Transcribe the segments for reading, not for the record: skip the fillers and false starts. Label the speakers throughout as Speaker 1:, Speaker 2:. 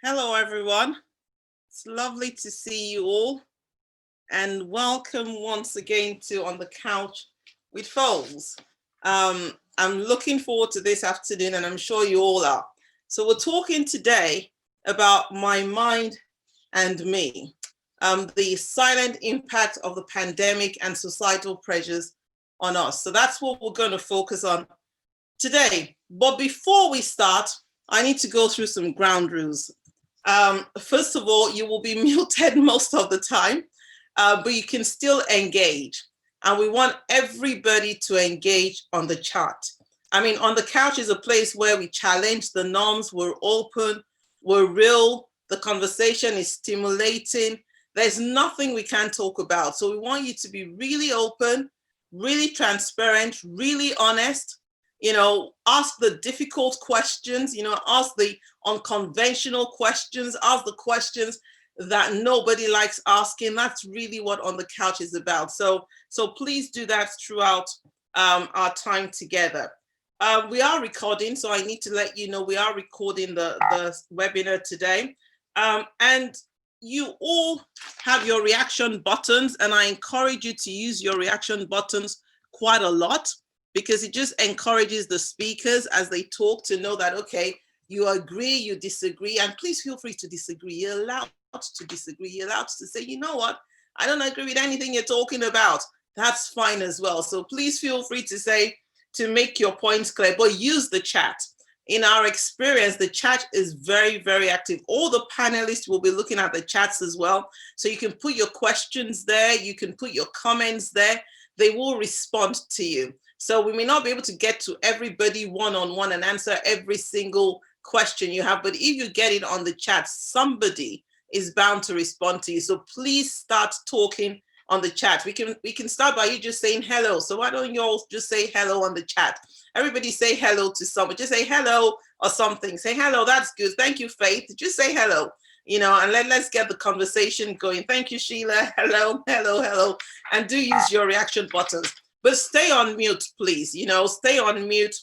Speaker 1: Hello, everyone. It's lovely to see you all, and welcome once again to On the Couch with Foles. I'm looking forward to this afternoon, and I'm sure you all are. So we're talking today about my mind and me, the silent impact of the pandemic and societal pressures on us. So that's what we're going to focus on today. But before we start, I need to go through some ground rules. First of all, you will be muted most of the time, but you can still engage. And we want everybody to engage on the chat. I mean, On the Couch is a place where we challenge the norms, we're open, we're real, the conversation is stimulating. There's nothing we can't talk about. So we want you to be really open, really transparent, really honest. Ask the difficult questions, ask the unconventional questions, ask the questions that nobody likes asking. That's really what On the Couch is about. So please do that throughout our time together. We are recording, so I need to let you know we are recording the webinar today. And you all have your reaction buttons, and I encourage you to use your reaction buttons quite a lot, because it just encourages the speakers as they talk to know that, okay, you agree, you disagree, and please feel free to disagree. You're allowed to disagree. You're allowed to say, you know what, I don't agree with anything you're talking about. That's fine as well. So please feel free to say, to make your points clear, but use the chat. In our experience, the chat is very, very active. All the panelists will be looking at the chats as well. So you can put your questions there. You can put your comments there. They will respond to you. So we may not be able to get to everybody one-on-one and answer every single question you have, but if you get it on the chat, somebody is bound to respond to you. So please start talking on the chat. We can start by you just saying hello. So why don't you all just say hello on the chat? Everybody say hello to someone. Just say hello or something. Say hello, that's good. Thank you, Faith. Just say hello, and let's get the conversation going. Thank you, Sheila. Hello, hello, hello. And do use your reaction buttons. But stay on mute, please. Stay on mute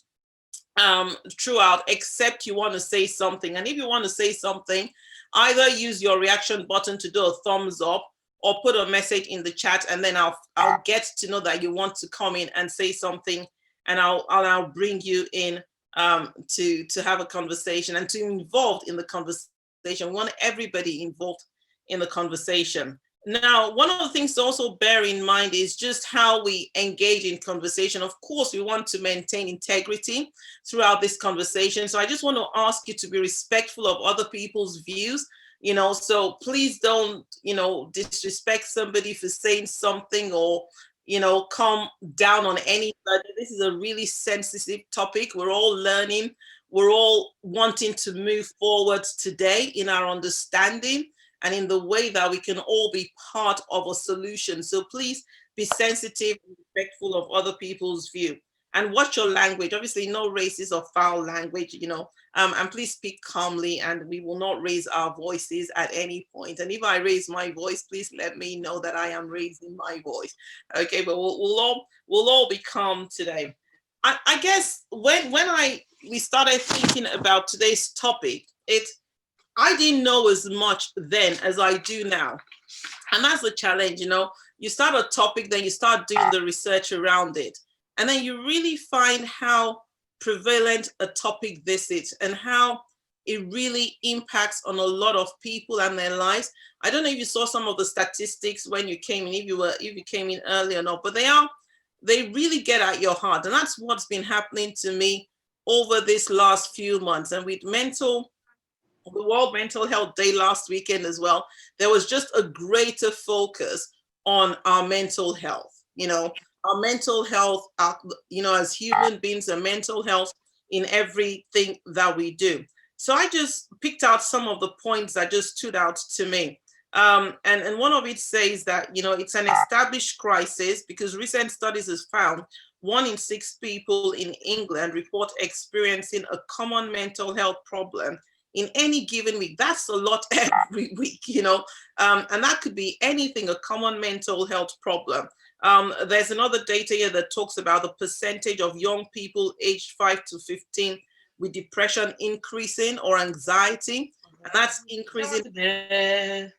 Speaker 1: throughout, except you want to say something. And if you want to say something, either use your reaction button to do a thumbs up or put a message in the chat, and then I'll get to know that you want to come in and say something, and I'll bring you in to have a conversation and to be involved in the conversation. We want everybody involved in the conversation. Now, one of the things to also bear in mind is just how we engage in conversation. Of course, we want to maintain integrity throughout this conversation. So I just want to ask you to be respectful of other people's views. So please don't, disrespect somebody for saying something or, come down on anybody. This is a really sensitive topic. We're all learning. We're all wanting to move forward today in our understanding and in the way that we can all be part of a solution. So please be sensitive and respectful of other people's view. And watch your language. Obviously, no racist or foul language, and please speak calmly, and we will not raise our voices at any point. And if I raise my voice, please let me know that I am raising my voice. Okay, but we'll all be calm today. I guess when we started thinking about today's topic, I didn't know as much then as I do now. And that's the challenge, you start a topic, then you start doing the research around it. And then you really find how prevalent a topic this is and how it really impacts on a lot of people and their lives. I don't know if you saw some of the statistics when you came in, if you came in early or not, but they really get at your heart. And that's what's been happening to me over this last few months. And with the World Mental Health Day last weekend as well, there was just a greater focus on our mental health, our mental health, as human beings, and mental health in everything that we do. So I just picked out some of the points that just stood out to me. And one of it says that, it's an established crisis because recent studies have found 1 in 6 people in England report experiencing a common mental health problem in any given week. That's a lot every week, and that could be anything, a common mental health problem. There's another data here that talks about the percentage of young people aged 5 to 15 with depression increasing or anxiety. and that's increasing. That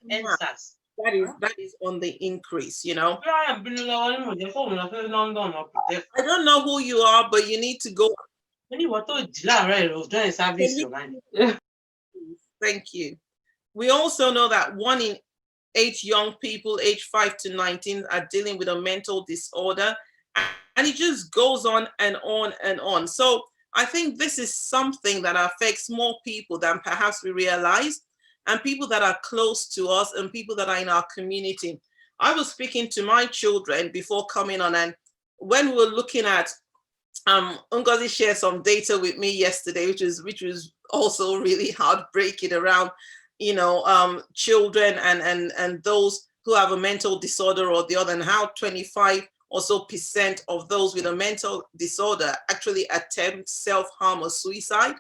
Speaker 1: is on the increase, you know. I don't know who you are, but you need to go. Thank you. We also know that 1 in 8 young people aged 5 to 19 are dealing with a mental disorder, and it just goes on and on and on. So I think this is something that affects more people than perhaps we realize, and people that are close to us and people that are in our community. I was speaking to my children before coming on, and when we were looking at Ngozi shared some data with me yesterday, which was also really heartbreaking around, children and those who have a mental disorder or the other, and how 25 or so percent of those with a mental disorder actually attempt self-harm or suicide.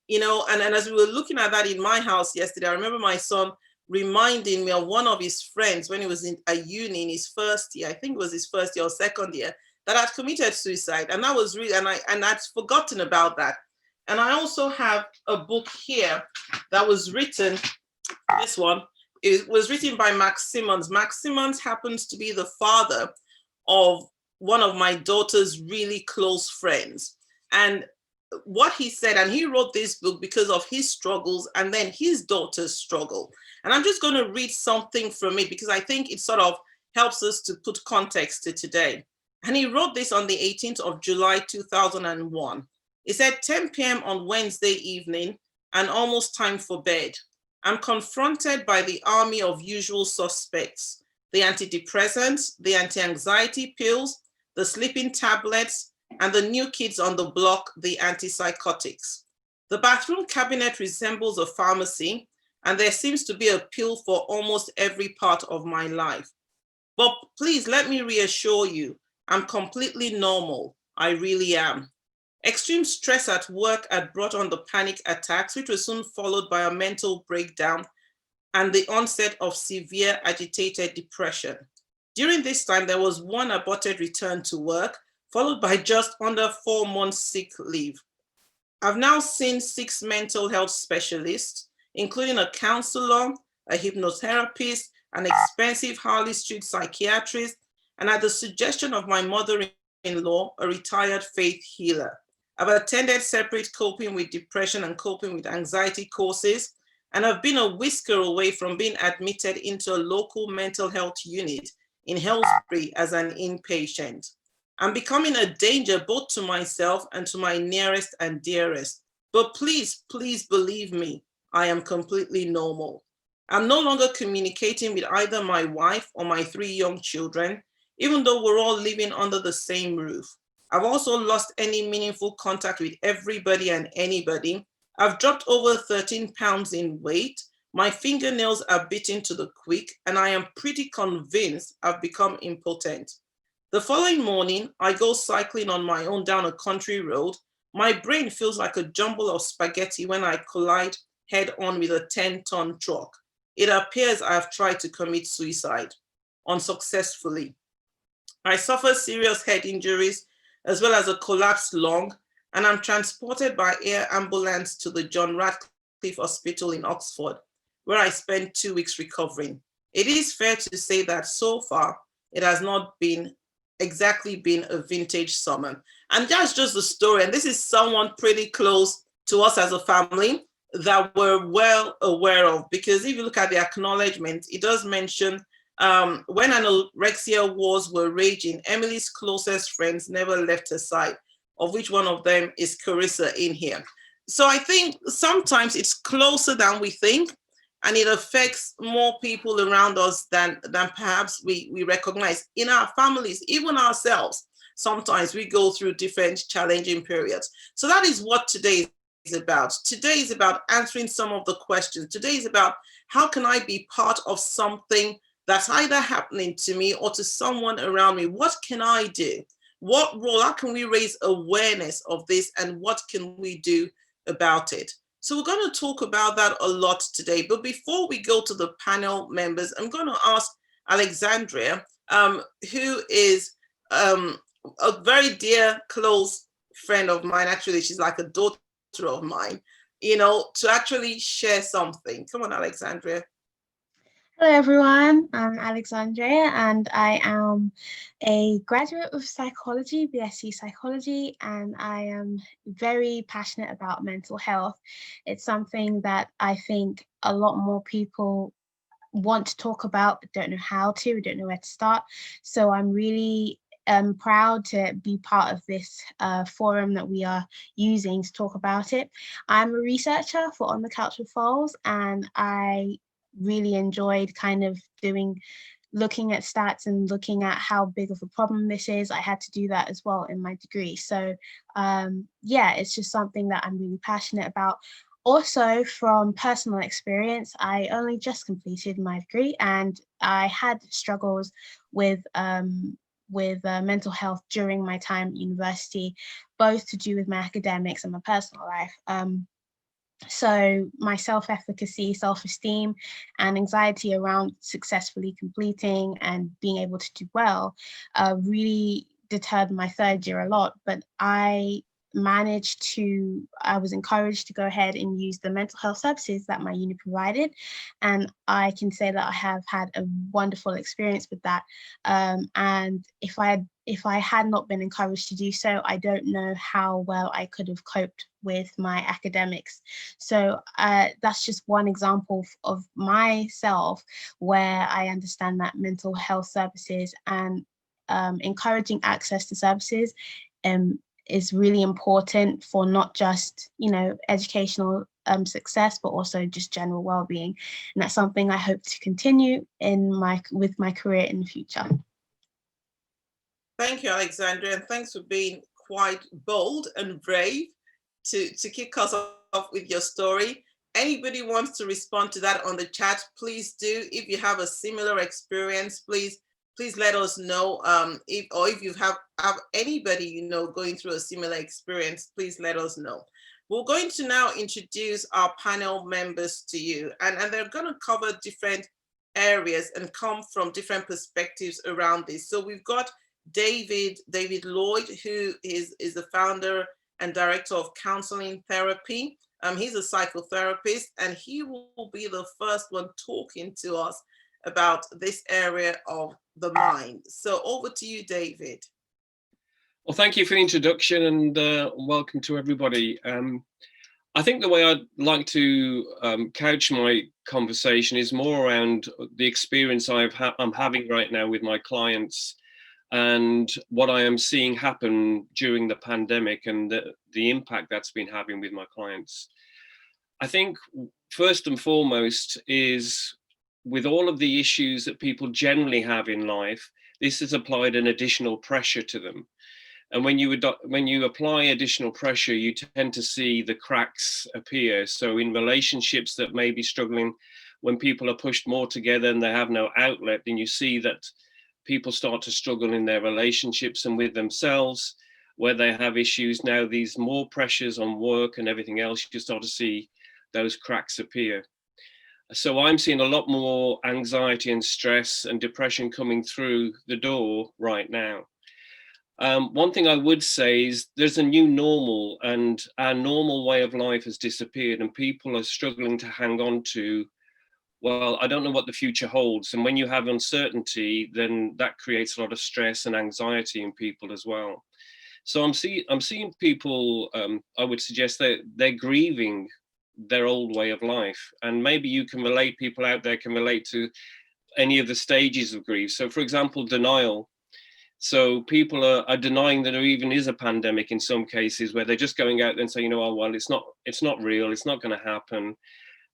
Speaker 1: And as we were looking at that in my house yesterday, I remember my son reminding me of one of his friends when he was in a uni in his first year, I think it was his first year or second year, that had committed suicide. And that was really, and I'd forgotten about that. And I also have a book here that was written, this one, it was written by Max Simmons. Max Simmons happens to be the father of one of my daughter's really close friends. And what he said, and he wrote this book because of his struggles and then his daughter's struggle. And I'm just going to read something from it because I think it sort of helps us to put context to today. And he wrote this on the 18th of July, 2001. He said, 10 p.m. on Wednesday evening and almost time for bed. I'm confronted by the army of usual suspects, the antidepressants, the anti-anxiety pills, the sleeping tablets, and the new kids on the block, the antipsychotics. The bathroom cabinet resembles a pharmacy, and there seems to be a pill for almost every part of my life. But please let me reassure you, I'm completely normal. I really am. Extreme stress at work had brought on the panic attacks, which were soon followed by a mental breakdown and the onset of severe agitated depression. During this time, there was one aborted return to work, followed by just under 4 months sick leave. I've now seen 6 mental health specialists, including a counselor, a hypnotherapist, an expensive Harley Street psychiatrist, and at the suggestion of my mother-in-law, a retired faith healer. I've attended separate coping with depression and coping with anxiety courses, and I've been a whisker away from being admitted into a local mental health unit in Hillsbury as an inpatient. I'm becoming a danger both to myself and to my nearest and dearest. But please, please believe me, I am completely normal. I'm no longer communicating with either my wife or my 3 young children, even though we're all living under the same roof. I've also lost any meaningful contact with everybody and anybody. I've dropped over 13 pounds in weight. My fingernails are bitten to the quick, and I am pretty convinced I've become impotent. The following morning, I go cycling on my own down a country road. My brain feels like a jumble of spaghetti when I collide head on with a 10-ton truck. It appears I have tried to commit suicide, unsuccessfully. I suffer serious head injuries as well as a collapsed lung, and I'm transported by air ambulance to the John Radcliffe Hospital in Oxford, where I spent 2 weeks recovering. It is fair to say that so far, it has not been exactly been a vintage summer. And that's just the story. And this is someone pretty close to us as a family that we're well aware of, because if you look at the acknowledgement, it does mention when anorexia wars were raging, Emily's closest friends never left her side, of which one of them is Carissa in here. So I think sometimes it's closer than we think, and it affects more people around us than perhaps we recognize. In our families, even ourselves, sometimes we go through different challenging periods. So that is what today is about. Today is about answering some of the questions. Today is about how can I be part of something that's either happening to me or to someone around me? What can I do? What role? How can we raise awareness of this, and what can we do about it? So we're going to talk about that a lot today. But before we go to the panel members, I'm going to ask Alexandria, who is a very dear, close friend of mine. Actually, she's like a daughter of mine. to actually share something. Come on, Alexandria.
Speaker 2: Hello everyone, I'm Alexandria and I am a graduate of psychology, BSc psychology, and I am very passionate about mental health. It's something that I think a lot more people want to talk about but don't know how to, don't know where to start. So I'm really proud to be part of this forum that we are using to talk about it. I'm a researcher for On the Couch with Foles, and I really enjoyed kind of looking at stats and looking at how big of a problem this is. I had to do that as well in my degree. So yeah, it's just something that I'm really passionate about. Also, from personal experience, I only just completed my degree and I had struggles with mental health during my time at university, both to do with my academics and my personal life. So my self-efficacy, self-esteem, and anxiety around successfully completing and being able to do well really deterred my third year a lot. But I was encouraged to go ahead and use the mental health services that my uni provided. And I can say that I have had a wonderful experience with that. And if I had not been encouraged to do so, I don't know how well I could have coped with my academics. So that's just one example of myself where I understand that mental health services and encouraging access to services is really important for not just, educational success, but also just general well-being. And that's something I hope to continue with my career in the future.
Speaker 1: Thank you, Alexandria, and thanks for being quite bold and brave to kick us off with your story. Anybody wants to respond to that on the chat, please do. If you have a similar experience, please let us know. If you have anybody going through a similar experience, please let us know. We're going to now introduce our panel members to you, and they're going to cover different areas and come from different perspectives around this. So we've got David Lloyd, who is the founder and director of Counseling Therapy. He's a psychotherapist, and he will be the first one talking to us about this area of the mind. So over to you, David.
Speaker 3: Well, thank you for the introduction, and welcome to everybody. I think the way I'd like to couch my conversation is more around the experience I'm having right now with my clients and what I am seeing happen during the pandemic and the impact that's been having with my clients. I think first and foremost is with all of the issues that people generally have in life, this has applied an additional pressure to them. And when you apply additional pressure, you tend to see the cracks appear. So in relationships that may be struggling, when people are pushed more together and they have no outlet, then you see that people start to struggle in their relationships and with themselves, where they have issues. Now, these more pressures on work and everything else, you start to see those cracks appear. So I'm seeing a lot more anxiety and stress and depression coming through the door right now. One thing I would say is there's a new normal, and our normal way of life has disappeared, and people are struggling to hang on to, well, I don't know what the future holds. And when you have uncertainty, then that creates a lot of stress and anxiety in people as well. So I'm seeing people, I would suggest that they're grieving their old way of life. And maybe you can relate, people out there can relate to any of the stages of grief. So for example, denial. So people are denying that there even is a pandemic in some cases, where they're just going out and saying, oh, well, it's not real, it's not going to happen.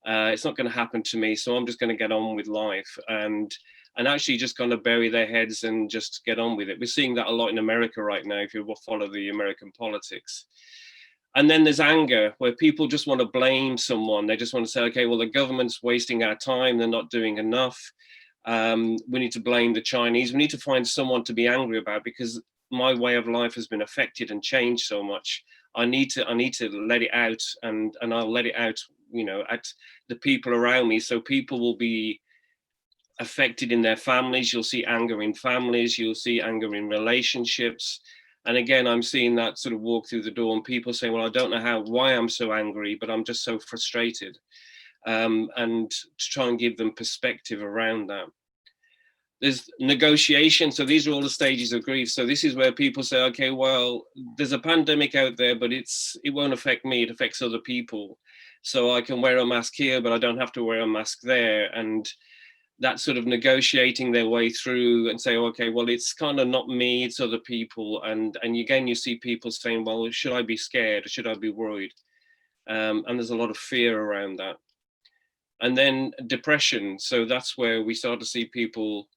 Speaker 3: It's not going to happen to me, so I'm just going to get on with life, and actually just kind of bury their heads and just get on with it. We're seeing that a lot in America right now, if you follow the American politics. And then there's anger, where people just want to blame someone. They just want to say, okay, well, the government's wasting our time, they're not doing enough. We need to blame the Chinese. We need to find someone to be angry about, because my way of life has been affected and changed so much. I need to let it out, and I'll let it out, at the people around me. So people will be affected in their families. You'll see anger in families. You'll see anger in relationships. And again, I'm seeing that sort of walk through the door, and people saying, well, I don't know why I'm so angry, but I'm just so frustrated. And to try and give them perspective around that. There's negotiation. So these are all the stages of grief. So this is where people say, okay, well, there's a pandemic out there, but it won't affect me. It affects other people. So I can wear a mask here, but I don't have to wear a mask there. And that sort of negotiating their way through and say, okay, well, it's kind of not me, it's other people. And again, you see people saying, well, should I be scared or should I be worried? And there's a lot of fear around that. And then depression. So that's where we start to see people,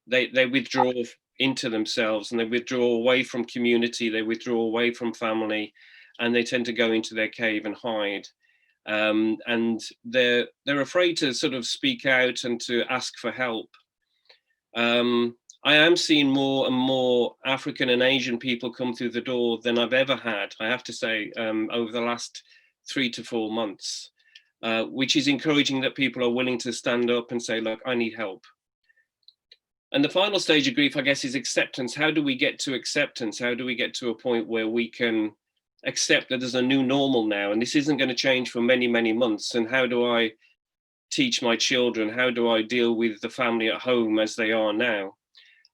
Speaker 3: they withdraw into themselves, and they withdraw away from community, they withdraw away from family, and they tend to go into their cave and hide. And they're afraid to sort of speak out and to ask for help. I am seeing more and more African and Asian people come through the door than I've ever had, I have to say, over the last 3 to 4 months, which is encouraging that people are willing to stand up and say, look, I need help. And the final stage of grief, I guess, is acceptance. How do we get to acceptance? How do we get to a point where we can accept that there's a new normal now, and this isn't going to change for many, many months? And how do I teach my children? How do I deal with the family at home as they are now?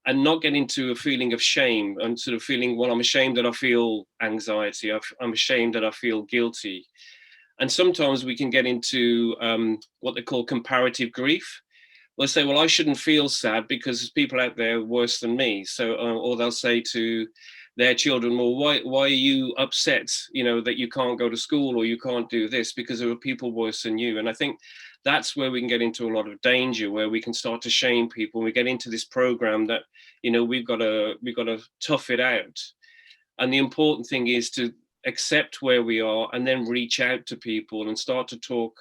Speaker 3: And not get into a feeling of shame and sort of feeling, well, I'm ashamed that I feel anxiety. I'm ashamed that I feel guilty. And sometimes we can get into what they call comparative grief. They'll say, well, I shouldn't feel sad because there's people out there worse than me. So, or they'll say to their children, well, why are you upset, that you can't go to school or you can't do this, because there are people worse than you. And I think that's where we can get into a lot of danger, where we can start to shame people. We get into this program that, we've got to tough it out. And the important thing is to accept where we are and then reach out to people and start to talk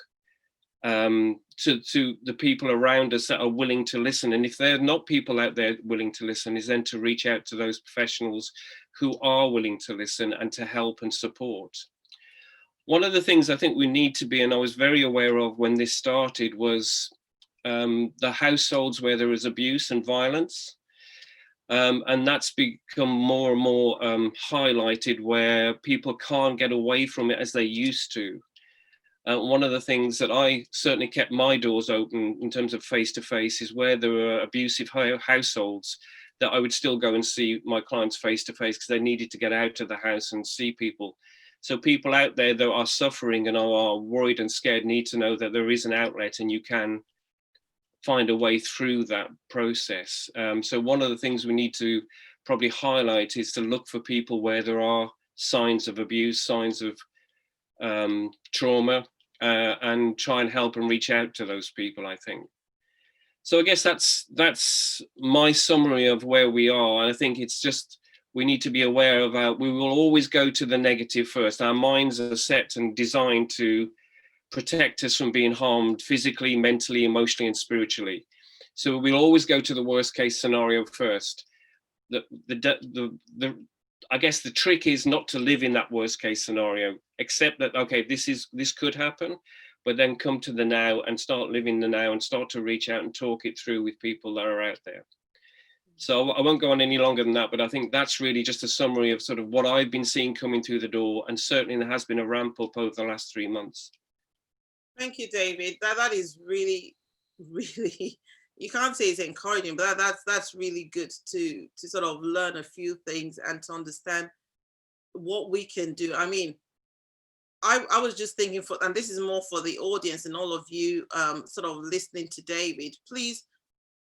Speaker 3: to the people around us that are willing to listen. And if there are not people out there willing to listen, is then to reach out to those professionals who are willing to listen and to help and support. One of the things I think we need to be, and I was very aware of when this started, was the households where there is abuse and violence. And that's become more and more highlighted, where people can't get away from it as they used to. One of the things that I certainly kept my doors open in terms of face-to-face is where there were abusive households, that I would still go and see my clients face-to-face because they needed to get out of the house and see people. So people out there that are suffering and are worried and scared need to know that there is an outlet and you can find a way through that process. So one of the things we need to probably highlight is to look for people where there are signs of abuse, signs of trauma, and try and help and reach out to those people, I think. So I guess that's my summary of where we are. And I think it's just, we need to be aware of we will always go to the negative first. Our minds are set and designed to protect us from being harmed physically, mentally, emotionally, and spiritually. So we'll always go to the worst case scenario first. I guess the trick is not to live in that worst case scenario, accept that, okay, this could happen, but then come to the now and start living the now and start to reach out and talk it through with people that are out there. So I won't go on any longer than that, but I think that's really just a summary of sort of what I've been seeing coming through the door. And certainly there has been a ramp up over the last 3 months.
Speaker 1: Thank you, David. That is really, really, you can't say it's encouraging, but that's really good to sort of learn a few things and to understand what we can do. I mean, I was just thinking, and this is more for the audience and all of you sort of listening to David, please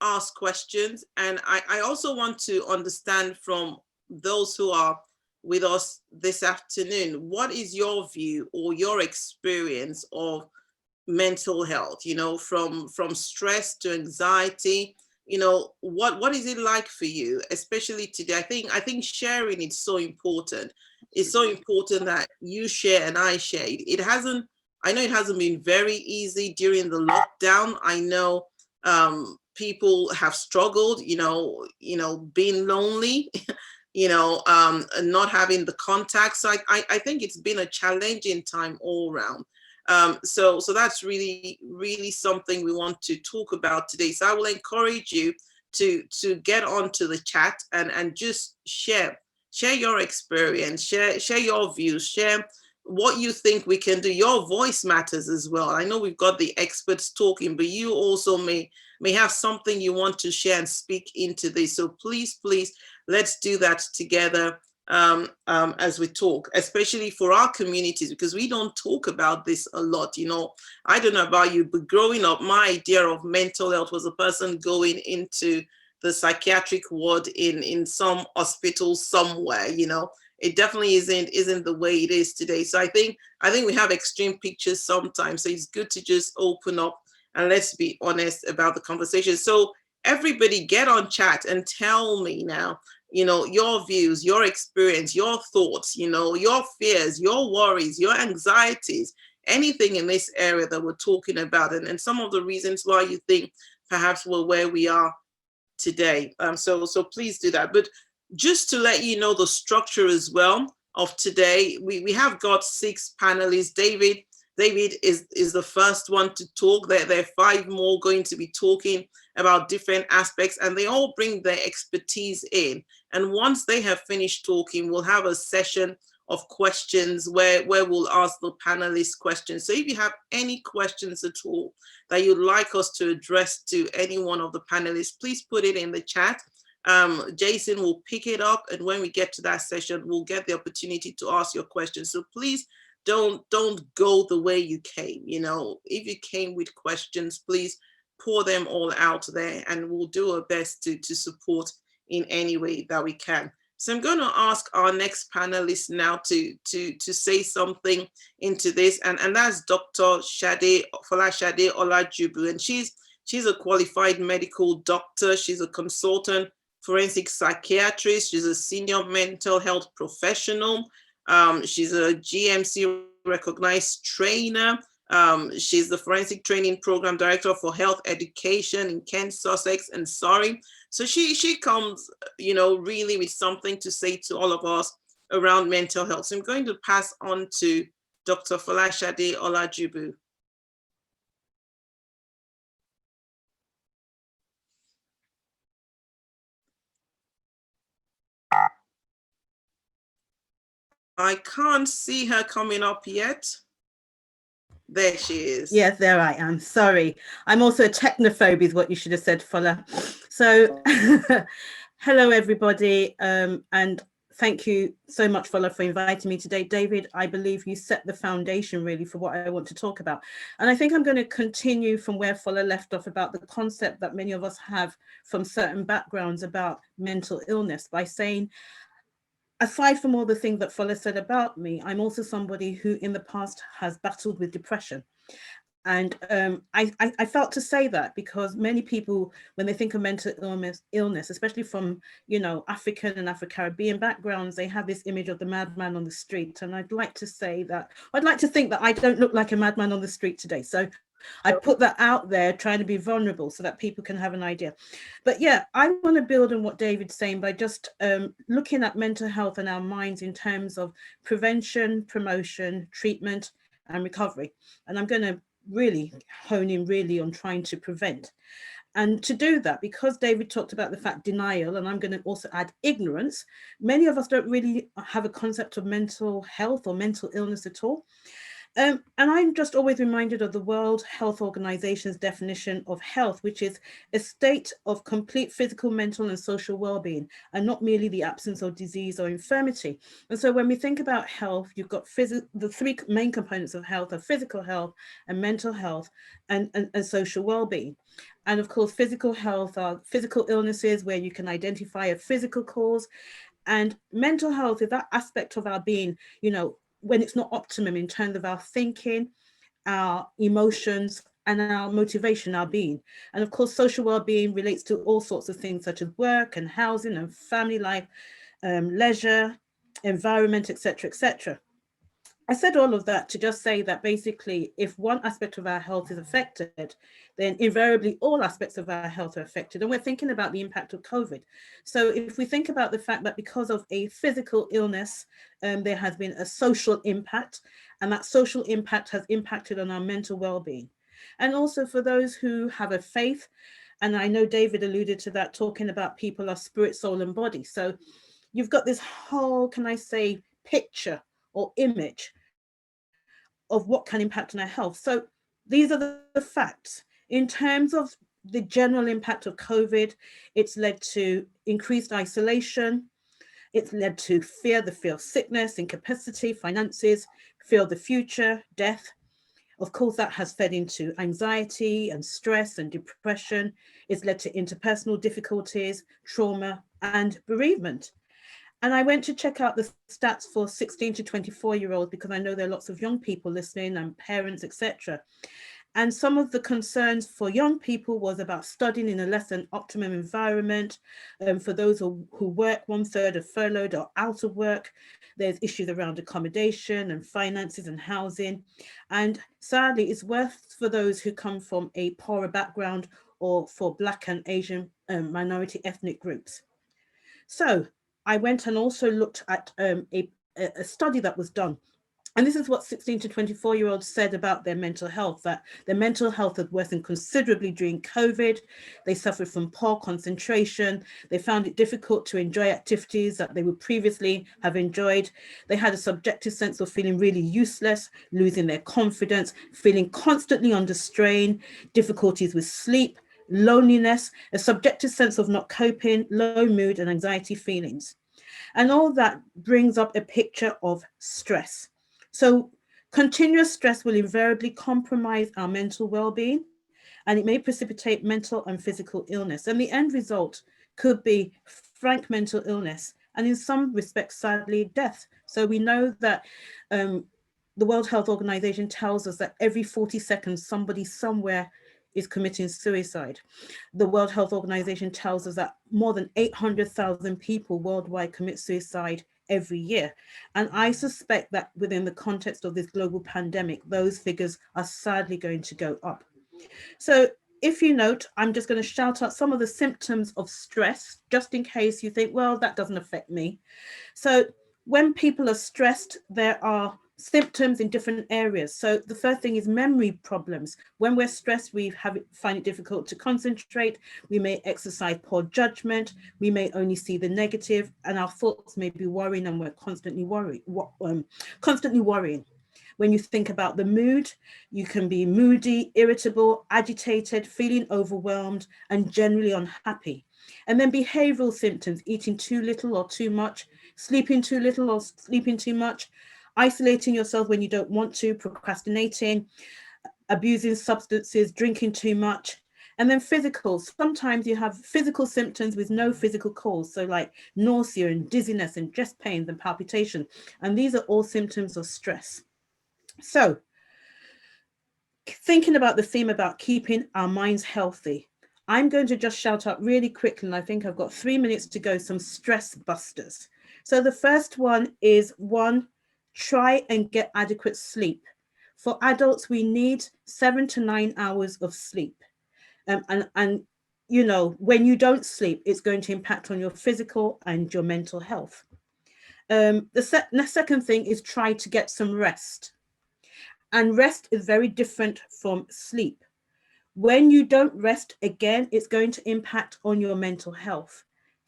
Speaker 1: ask questions. And I also want to understand from those who are with us this afternoon, what is your view or your experience of mental health, from stress to anxiety, what is it like for you, especially today? I think sharing is so important. It's so important that you share and I share. I know it hasn't been very easy during the lockdown. I know people have struggled, being lonely, and not having the contact. So I think it's been a challenging time all around. So that's really, really something we want to talk about today. So I will encourage you to get onto the chat and just share share your experience, share your views, share what you think we can do. Your voice matters as well. I know we've got the experts talking, but you also may have something you want to share and speak into this. So please, let's do that together as we talk, especially for our communities, because we don't talk about this a lot. You know, I don't know about you, but growing up, my idea of mental health was a person going into the psychiatric ward in some hospital somewhere. You know, it definitely isn't the way it is today. So I think we have extreme pictures sometimes. So it's good to just open up and let's be honest about the conversation. So everybody get on chat and tell me now, you know, your views, your experience, your thoughts, you know, your fears, your worries, your anxieties, anything in this area that we're talking about, and some of the reasons why you think perhaps we're where we are today. So please do that. But just to let you know the structure as well of today, we have got 6 panelists. David is the first one to talk. There are 5 more going to be talking about different aspects, and they all bring their expertise in. And once they have finished talking, we'll have a session of questions where we'll ask the panelists questions. So if you have any questions at all that you'd like us to address to any one of the panelists, please put it in the chat. Jason will pick it up, and when we get to that session, we'll get the opportunity to ask your questions. So please don't go the way you came. You know, if you came with questions, please pour them all out there, and we'll do our best to support in any way that we can. So I'm going to ask our next panelist now to say something into this, and that's Dr. Folashade Olajubu, and she's a qualified medical doctor. She's a consultant forensic psychiatrist. She's a senior mental health professional. She's a GMC recognized trainer. She's the forensic training program director for health education in Kent, Sussex, and Surrey. So she comes, you know, really with something to say to all of us around mental health. So I'm going to pass on to Dr. Folashade Olajubu. I can't see her coming up yet. There she is.
Speaker 4: Yes, there I am. Sorry. I'm also a technophobe is what you should have said, Fola. So hello, everybody. And thank you so much, Fola, for inviting me today. David, I believe you set the foundation really for what I want to talk about. And I think I'm going to continue from where Fola left off about the concept that many of us have from certain backgrounds about mental illness by saying, aside from all the things that Fola said about me, I'm also somebody who in the past has battled with depression. And I felt to say that because many people, when they think of mental illness, especially from, you know, African and Afro-Caribbean backgrounds, they have this image of the madman on the street. And I'd like to say that, I'd like to think that I don't look like a madman on the street today. So I put that out there, trying to be vulnerable so that people can have an idea. But yeah, I want to build on what David's saying by just looking at mental health and our minds in terms of prevention, promotion, treatment, and recovery. And I'm going to really hone in really on trying to prevent. And to do that, because David talked about the fact denial, and I'm going to also add ignorance, many of us don't really have a concept of mental health or mental illness at all. And I'm just always reminded of the World Health Organization's definition of health, which is a state of complete physical, mental, and social well-being, and not merely the absence of disease or infirmity. And so when we think about health, you've got the 3 main components of health are physical health and mental health and social well-being. And of course, physical health are physical illnesses where you can identify a physical cause. And mental health is that aspect of our being, you know, when it's not optimum in terms of our thinking, our emotions, and our motivation, our being. And of course, social well-being relates to all sorts of things such as work and housing and family life, leisure, environment, etc., etc. I said all of that to just say that basically, if one aspect of our health is affected, then invariably all aspects of our health are affected. And we're thinking about the impact of COVID. So if we think about the fact that because of a physical illness, there has been a social impact, and that social impact has impacted on our mental well-being. And also for those who have a faith, and I know David alluded to that, talking about people are spirit, soul, and body. So you've got this whole, can I say, picture or image of what can impact on our health. So these are the facts. In terms of the general impact of COVID, it's led to increased isolation. It's led to fear, the fear of sickness, incapacity, finances, fear of the future, death. Of course, that has fed into anxiety and stress and depression. It's led to interpersonal difficulties, trauma, and bereavement. And I went to check out the stats for 16 to 24-year-olds because I know there are lots of young people listening and parents, etc. And some of the concerns for young people was about studying in a less than optimum environment. For those who work, 1/3 are furloughed or out of work. There's issues around accommodation and finances and housing. And sadly, it's worse for those who come from a poorer background or for Black and Asian minority ethnic groups. So I went and also looked at a study that was done. And this is what 16 to 24-year-olds said about their mental health, that their mental health had worsened considerably during COVID. They suffered from poor concentration. They found it difficult to enjoy activities that they would previously have enjoyed. They had a subjective sense of feeling really useless, losing their confidence, feeling constantly under strain, difficulties with sleep, loneliness, a subjective sense of not coping, low mood and anxiety feelings. And all that brings up a picture of stress. So continuous stress will invariably compromise our mental well-being, and it may precipitate mental and physical illness. And the end result could be frank mental illness, and in some respects, sadly, death. So we know that the World Health Organization tells us that every 40 seconds, somebody somewhere is committing suicide. The World Health Organization tells us that more than 800,000 people worldwide commit suicide every year. And I suspect that within the context of this global pandemic, those figures are sadly going to go up. So if you note, I'm just going to shout out some of the symptoms of stress, just in case you think, well, that doesn't affect me. So when people are stressed, there are symptoms in different areas. So the first thing is memory problems. When we're stressed, we find it difficult to concentrate. We may exercise poor judgment. We may only see the negative, and our thoughts may be worrying, and we're constantly worrying. When you think about the mood, you can be moody, irritable, agitated, feeling overwhelmed, and generally unhappy. And then behavioral symptoms: eating too little or too much, sleeping too little or sleeping too much, isolating yourself when you don't want to, procrastinating, abusing substances, drinking too much. And then physical, sometimes you have physical symptoms with no physical cause. So like nausea and dizziness and chest pains and palpitation. And these are all symptoms of stress. So thinking about the theme about keeping our minds healthy, I'm going to just shout out really quickly, and I think I've got 3 minutes to go, some stress busters. So the first one is, one, try and get adequate sleep. For adults, we need 7 to 9 hours of sleep. And you know, when you don't sleep, it's going to impact on your physical and your mental health. The second thing is try to get some rest. And rest is very different from sleep. When you don't rest, again, it's going to impact on your mental health.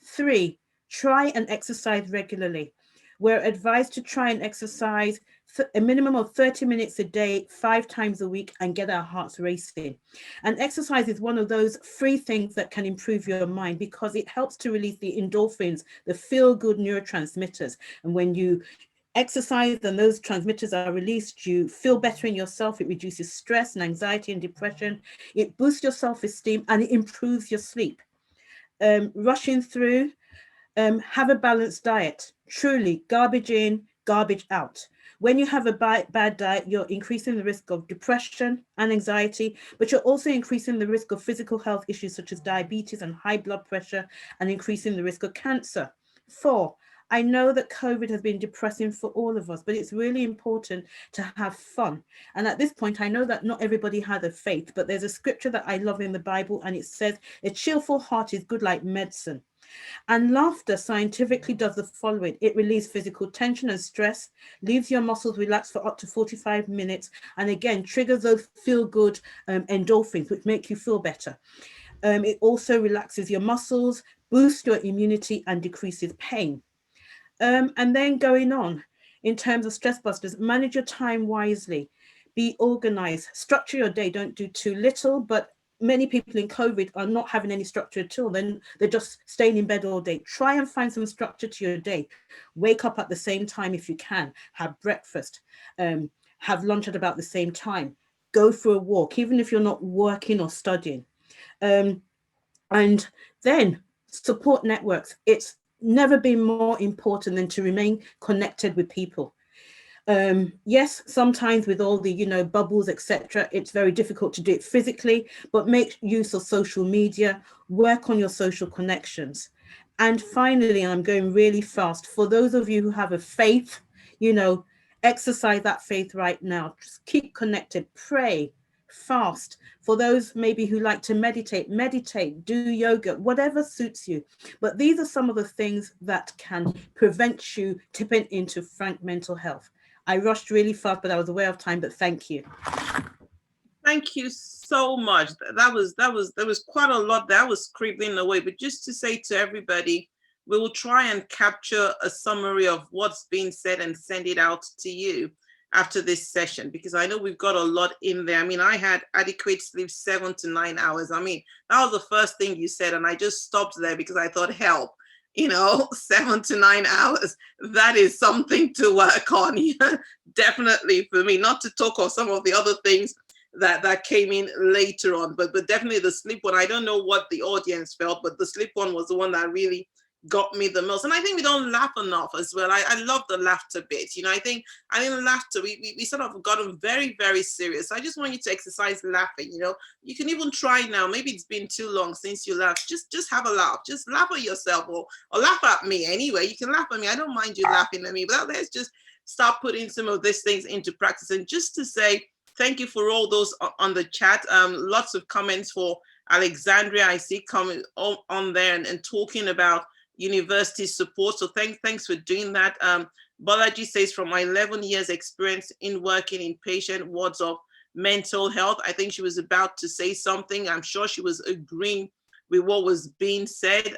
Speaker 4: 3, try and exercise regularly. We're advised to try and exercise a minimum of 30 minutes a day, 5 times a week, and get our hearts racing. And exercise is one of those free things that can improve your mind because it helps to release the endorphins, the feel-good neurotransmitters. And when you exercise and those transmitters are released, you feel better in yourself. It reduces stress and anxiety and depression. It boosts your self-esteem and it improves your sleep. Rushing through, have a balanced diet. Truly, garbage in, garbage out. When you have a bad diet, you're increasing the risk of depression and anxiety, but you're also increasing the risk of physical health issues such as diabetes and high blood pressure, and increasing the risk of cancer. 4, I know that COVID has been depressing for all of us, but it's really important to have fun. And at this point, I know that not everybody has a faith, but there's a scripture that I love in the Bible, and it says, a cheerful heart is good like medicine. And laughter scientifically does the following: it relieves physical tension and stress, leaves your muscles relaxed for up to 45 minutes, and again, triggers those feel-good endorphins, which make you feel better. It also relaxes your muscles, boosts your immunity, and decreases pain. And then going on, in terms of stress busters, manage your time wisely, be organized, structure your day, don't do too little, but many people in COVID are not having any structure at all. Then they're just staying in bed all day. Try and find some structure to your day. Wake up at the same time if you can, have breakfast, have lunch at about the same time, go for a walk, even if you're not working or studying. And then support networks. It's never been more important than to remain connected with people. Yes, sometimes with all the, bubbles, etc., it's very difficult to do it physically, but make use of social media, work on your social connections. And finally, I'm going really fast, for those of you who have a faith, exercise that faith right now. Just keep connected, pray, fast. For those maybe who like to meditate, do yoga, whatever suits you. But these are some of the things that can prevent you tipping into frank mental health. I rushed really fast, but I was aware of time, but thank you.
Speaker 1: Thank you so much. There was quite a lot that was scribbling away, but just to say to everybody, we will try and capture a summary of what's being said and send it out to you after this session, because I know we've got a lot in there. I mean, I had adequate sleep 7 to 9 hours. I mean, that was the first thing you said, and I just stopped there because I thought, help. 7 to 9 hours, that is something to work on. Definitely for me, not to talk of some of the other things that came in later on, but definitely the sleep one. I don't know what the audience felt, but the sleep one was the one that really got me the most. And I think we don't laugh enough as well. I love the laughter bit. I think laughter, we sort of gotten very, very serious. I just want you to exercise laughing. You can even try now. Maybe it's been too long since you laughed. Just have a laugh. Just laugh at yourself or laugh at me anyway. You can laugh at me. I don't mind you laughing at me, but let's just start putting some of these things into practice. And just to say thank you for all those on the chat. Lots of comments for Alexandria. I see comment on there and talking about university support. So thanks for doing that. Balaji says, from my 11 years experience in working in patient wards of mental health. I think she was about to say something. I'm sure she was agreeing with what was being said.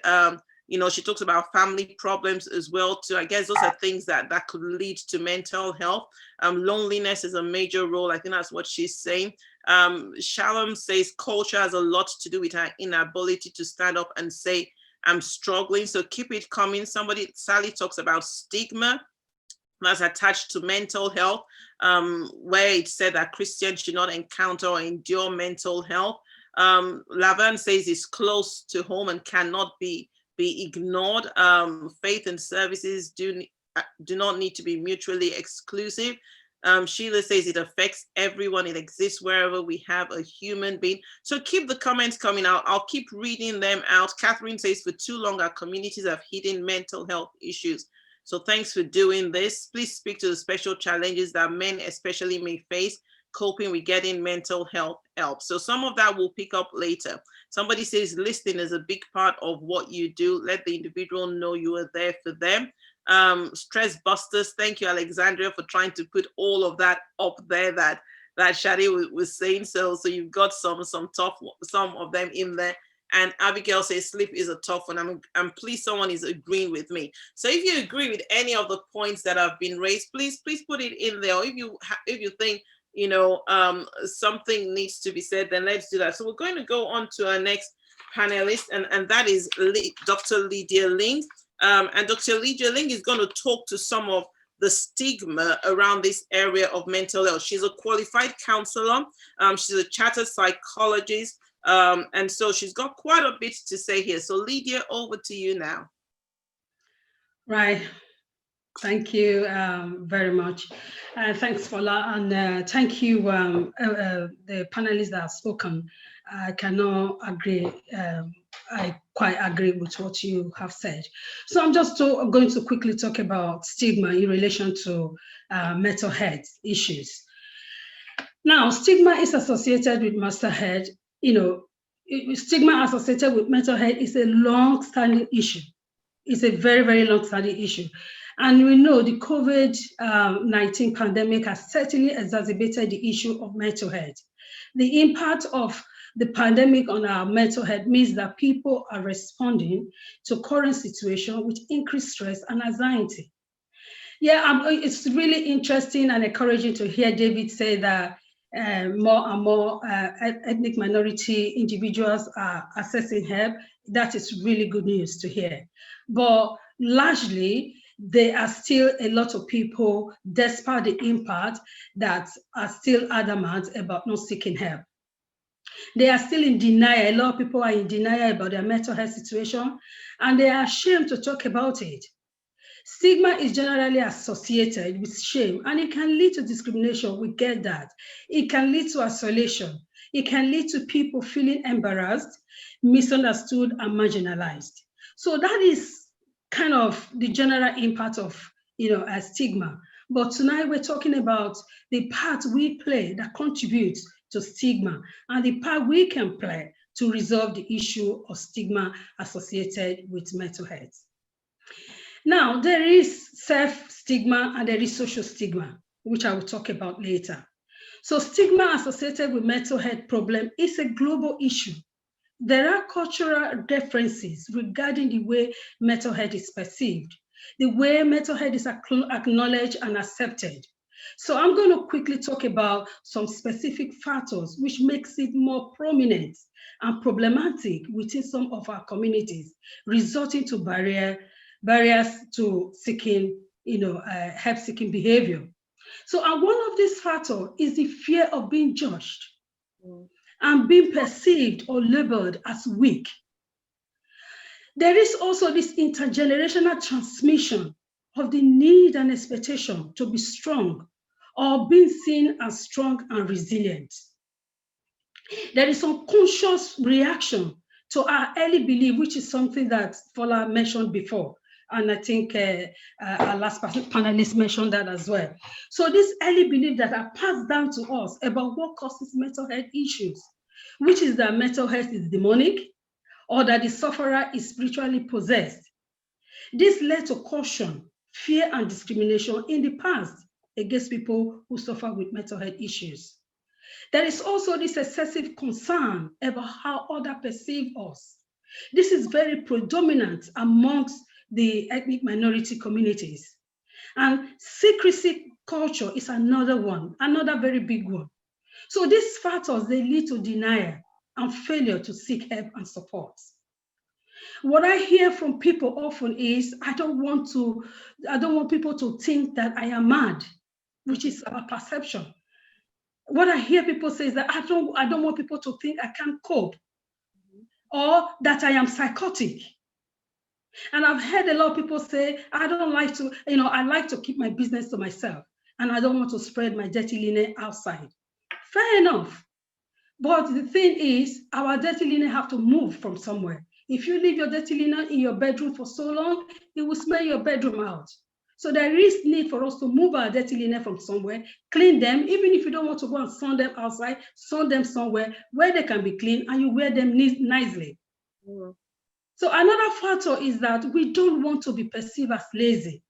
Speaker 1: She talks about family problems as well too. I guess those are things that could lead to mental health. Loneliness is a major role. I think that's what she's saying. Shalom says culture has a lot to do with her inability to stand up and say, I'm struggling. So keep it coming. Sally talks about stigma that's attached to mental health, where it said that Christians should not encounter or endure mental health. Lavan says it's close to home and cannot be ignored. Faith and services do not need to be mutually exclusive. Sheila says it affects everyone. It exists wherever we have a human being. So keep the comments coming out. I'll keep reading them out. Catherine says, for too long, our communities have hidden mental health issues. So thanks for doing this. Please speak to the special challenges that men especially may face coping with getting mental health help. So some of that we'll pick up later. Somebody says listening is a big part of what you do. Let the individual know you are there for them. Stress busters. Thank you, Alexandria, for trying to put all of that up there that Shadi was saying. So you've got some of them in there. And Abigail says sleep is a tough one. I'm pleased someone is agreeing with me. So if you agree with any of the points that have been raised, please put it in there. Or if you think something needs to be said, then let's do that. So we're going to go on to our next panelist, and that is Dr. Lydia Ling. And Dr. Lydia Ling is going to talk to some of the stigma around this area of mental health. She's a qualified counselor. She's a chartered psychologist. And so she's got quite a bit to say here. So Lydia, over to you now.
Speaker 5: Right. Thank you very much. Thanks, Fola, and thank you, the panelists that have spoken. I cannot agree. I quite agree with what you have said. So I'm just going to quickly talk about stigma in relation to mental health issues. Now, stigma is associated with mental health. Stigma associated with mental health is a long-standing issue. It's a very, very long-standing issue. And we know the COVID-19 pandemic has certainly exacerbated the issue of mental health. The impact of the pandemic on our mental health means that people are responding to current situation with increased stress and anxiety. Yeah, it's really interesting and encouraging to hear David say that more and more ethnic minority individuals are accessing help. That is really good news to hear. But largely, there are still a lot of people, despite the impact, that are still adamant about not seeking help. They are still in denial. A lot of people are in denial about their mental health situation, and they are ashamed to talk about it. Stigma is generally associated with shame, and it can lead to discrimination. We get that. It can lead to isolation. It can lead to people feeling embarrassed, misunderstood, and marginalized. So that is kind of the general impact of a stigma. But tonight we're talking about the part we play that contributes to stigma and the part we can play to resolve the issue of stigma associated with mental health. Now, there is self-stigma and there is social stigma, which I will talk about later. So stigma associated with mental health problem is a global issue. There are cultural differences regarding the way mental health is perceived, the way mental health is acknowledged and accepted. So I'm going to quickly talk about some specific factors which makes it more prominent and problematic within some of our communities, resulting to barriers to seeking, help-seeking behavior. So, and one of these factors is the fear of being judged and being perceived or labeled as weak. There is also this intergenerational transmission of the need and expectation to be strong or being seen as strong and resilient. There is some conscious reaction to our early belief, which is something that Fola mentioned before. And I think our last panelist mentioned that as well. So this early belief that are passed down to us about what causes mental health issues, which is that mental health is demonic or that the sufferer is spiritually possessed. This led to caution, fear, and discrimination in the past against people who suffer with mental health issues. There is also this excessive concern about how others perceive us. This is very predominant amongst the ethnic minority communities. And secrecy culture is another one, another very big one. So these factors, they lead to denial and failure to seek help and support. What I hear from people often is, I don't want people to think that I am mad, which is our perception. What I hear people say is that I don't want people to think I can't cope or that I am psychotic. And I've heard a lot of people say, I like to keep my business to myself and I don't want to spread my dirty linen outside. Fair enough. But the thing is, our dirty linen have to move from somewhere. If you leave your dirty linen in your bedroom for so long, it will smell your bedroom out. So there is need for us to move our dirty linen from somewhere, clean them, even if you don't want to go and sun them outside, sun them somewhere where they can be clean and you wear them nicely. So another factor is that we don't want to be perceived as lazy.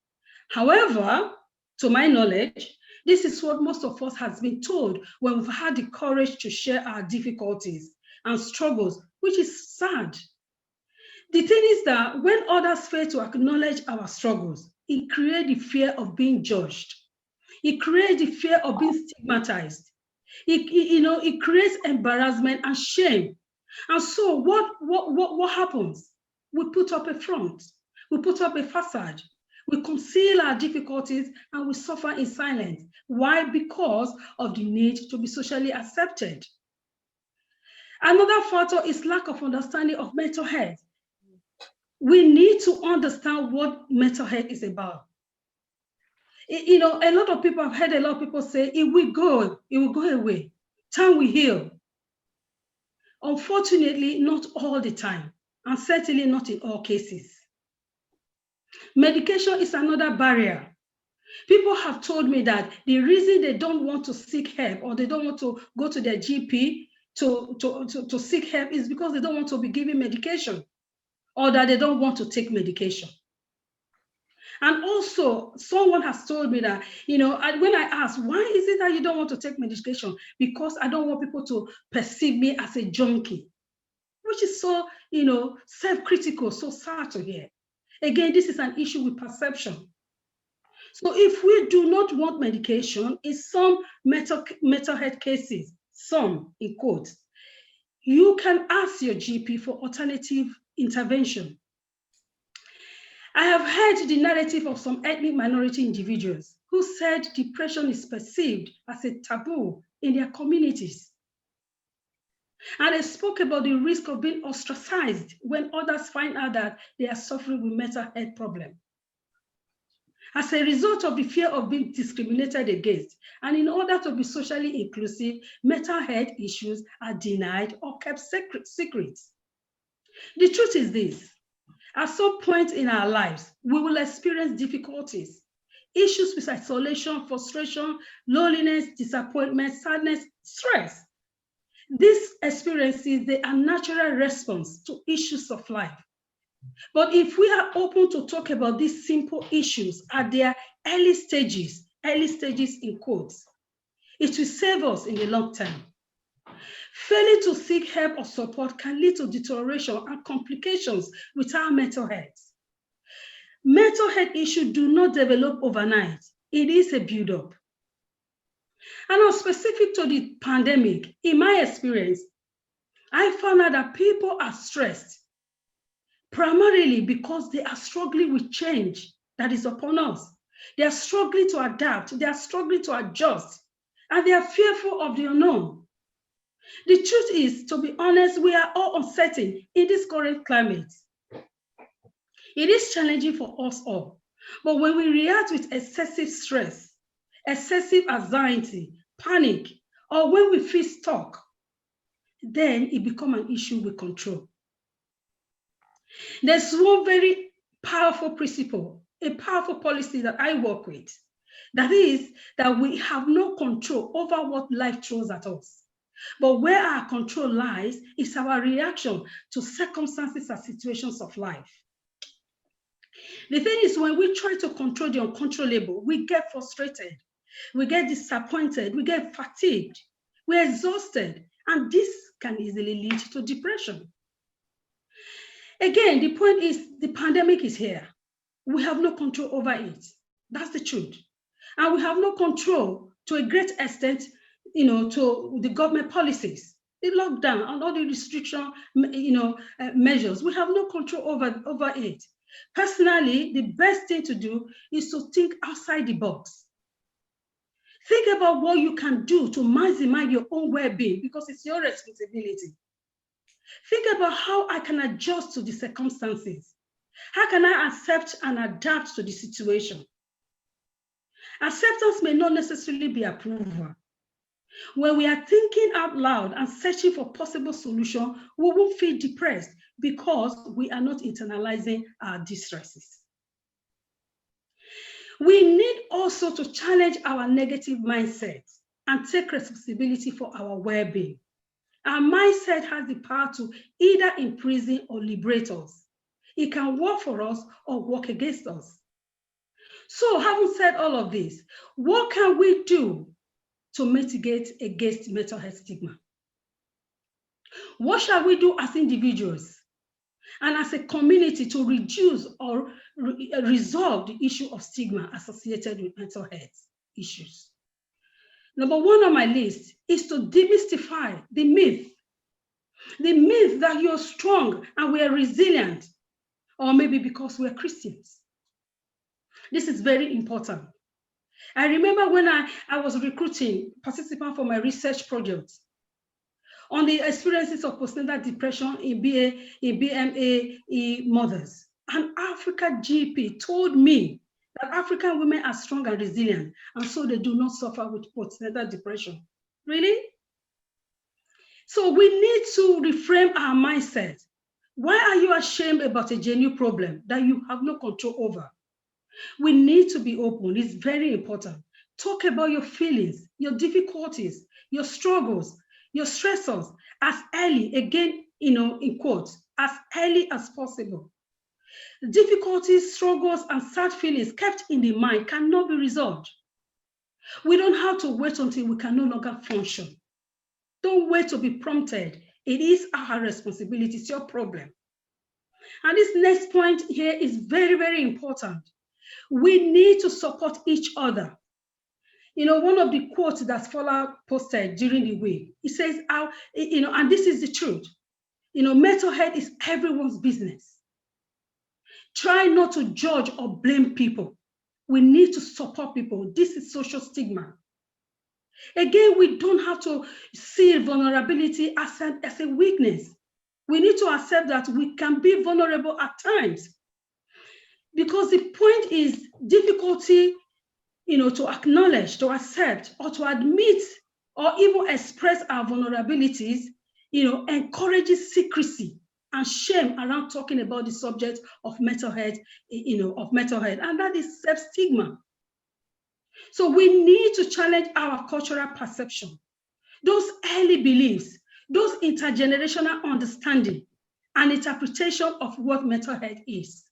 Speaker 5: However, to my knowledge, this is what most of us has been told when we've had the courage to share our difficulties and struggles, which is sad. The thing is that when others fail to acknowledge our struggles, it creates the fear of being judged. It creates the fear of being stigmatized. It creates embarrassment and shame. And so what happens? We put up a front. We put up a facade. We conceal our difficulties and we suffer in silence. Why? Because of the need to be socially accepted. Another factor is lack of understanding of mental health. We need to understand what mental health is about. A lot of people, I've heard a lot of people say, it will go away. Time will heal. Unfortunately, not all the time, and certainly not in all cases. Medication is another barrier. People have told me that the reason they don't want to seek help or they don't want to go to their GP to seek help is because they don't want to be given medication or that they don't want to take medication. And also, someone has told me that, when I ask, why is it that you don't want to take medication? Because I don't want people to perceive me as a junkie, which is so, self-critical, so sad to hear. Again, this is an issue with perception. So if we do not want medication, in some mental health cases, some in quotes, you can ask your GP for alternative intervention. I have heard the narrative of some ethnic minority individuals who said depression is perceived as a taboo in their communities. And they spoke about the risk of being ostracized when others find out that they are suffering with mental health problems. As a result of the fear of being discriminated against, and in order to be socially inclusive, mental health issues are denied or kept secret. The truth is this: at some point in our lives, we will experience difficulties, issues with isolation, frustration, loneliness, disappointment, sadness, stress. These experiences, they are natural response to issues of life. But if we are open to talk about these simple issues at their early stages in quotes, it will save us in the long term. Failing to seek help or support can lead to deterioration and complications with our mental health. Mental health issues do not develop overnight. It is a build-up. And on specific to the pandemic, in my experience, I found out that people are stressed primarily because they are struggling with change that is upon us. They are struggling to adapt, they are struggling to adjust, and they are fearful of the unknown. The truth is, to be honest, we are all uncertain in this current climate. It is challenging for us all, but when we react with excessive stress, excessive anxiety, panic, or when we feel stuck, then it becomes an issue we control. There's one very powerful principle, a powerful policy that I work with. That is that we have no control over what life throws at us. But where our control lies is our reaction to circumstances and situations of life. The thing is, when we try to control the uncontrollable, we get frustrated, we get disappointed, we get fatigued, we're exhausted, and this can easily lead to depression. Again, the point is the pandemic is here. We have no control over it. That's the truth. And we have no control to a great extent, to the government policies, the lockdown and all the restriction, measures. We have no control over it. Personally, the best thing to do is to think outside the box. Think about what you can do to maximize your own well-being, because it's your responsibility. Think about how I can adjust to the circumstances. How can I accept and adapt to the situation? Acceptance may not necessarily be approval. When we are thinking out loud and searching for possible solutions, we won't feel depressed because we are not internalizing our distresses. We need also to challenge our negative mindset and take responsibility for our well-being. Our mindset has the power to either imprison or liberate us. It can work for us or work against us. So, having said all of this, what can we do to mitigate against mental health stigma? What shall we do as individuals and as a community to reduce or resolve the issue of stigma associated with mental health issues? Number one on my list is to demystify the myth that you're strong and we are resilient, or maybe because we're Christians. This is very important. I remember when I was recruiting participants for my research project on the experiences of postnatal depression in BMA mothers. An African GP told me that African women are strong and resilient, and so they do not suffer with postnatal depression. Really? So we need to reframe our mindset. Why are you ashamed about a genuine problem that you have no control over? We need to be open. It's very important. Talk about your feelings, your difficulties, your struggles, your stressors as early, again, in quotes, as early as possible. Difficulties, struggles, and sad feelings kept in the mind cannot be resolved. We don't have to wait until we can no longer function. Don't wait to be prompted. It is our responsibility. It's your problem. And this next point here is very, very important. We need to support each other. You know, one of the quotes that Fola posted during the week, it says, you know, and this is the truth, you know, mental health is everyone's business. Try not to judge or blame people. We need to support people. This is social stigma. Again, we don't have to see vulnerability as a weakness. We need to accept that we can be vulnerable at times. Because the point is difficulty, you know, to acknowledge, to accept, or to admit, or even express our vulnerabilities, you know, encourages secrecy and shame around talking about the subject of mental health, you know, and that is self-stigma. So we need to challenge our cultural perception, those early beliefs, those intergenerational understanding and interpretation of what mental health is.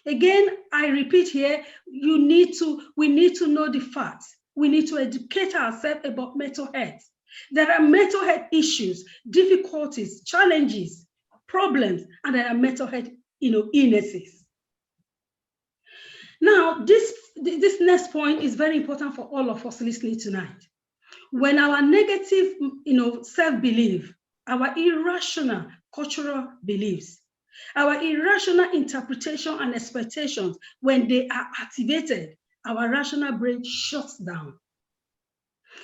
Speaker 5: Again, I repeat here, we need to know the facts. We need to educate ourselves about mental health. There are mental health issues, difficulties, challenges, problems, and there are mental health, you know, illnesses. Now, this next point is very important for all of us listening tonight. When our negative, you know, self-belief, our irrational cultural beliefs, our irrational interpretation and expectations, when they are activated, our rational brain shuts down.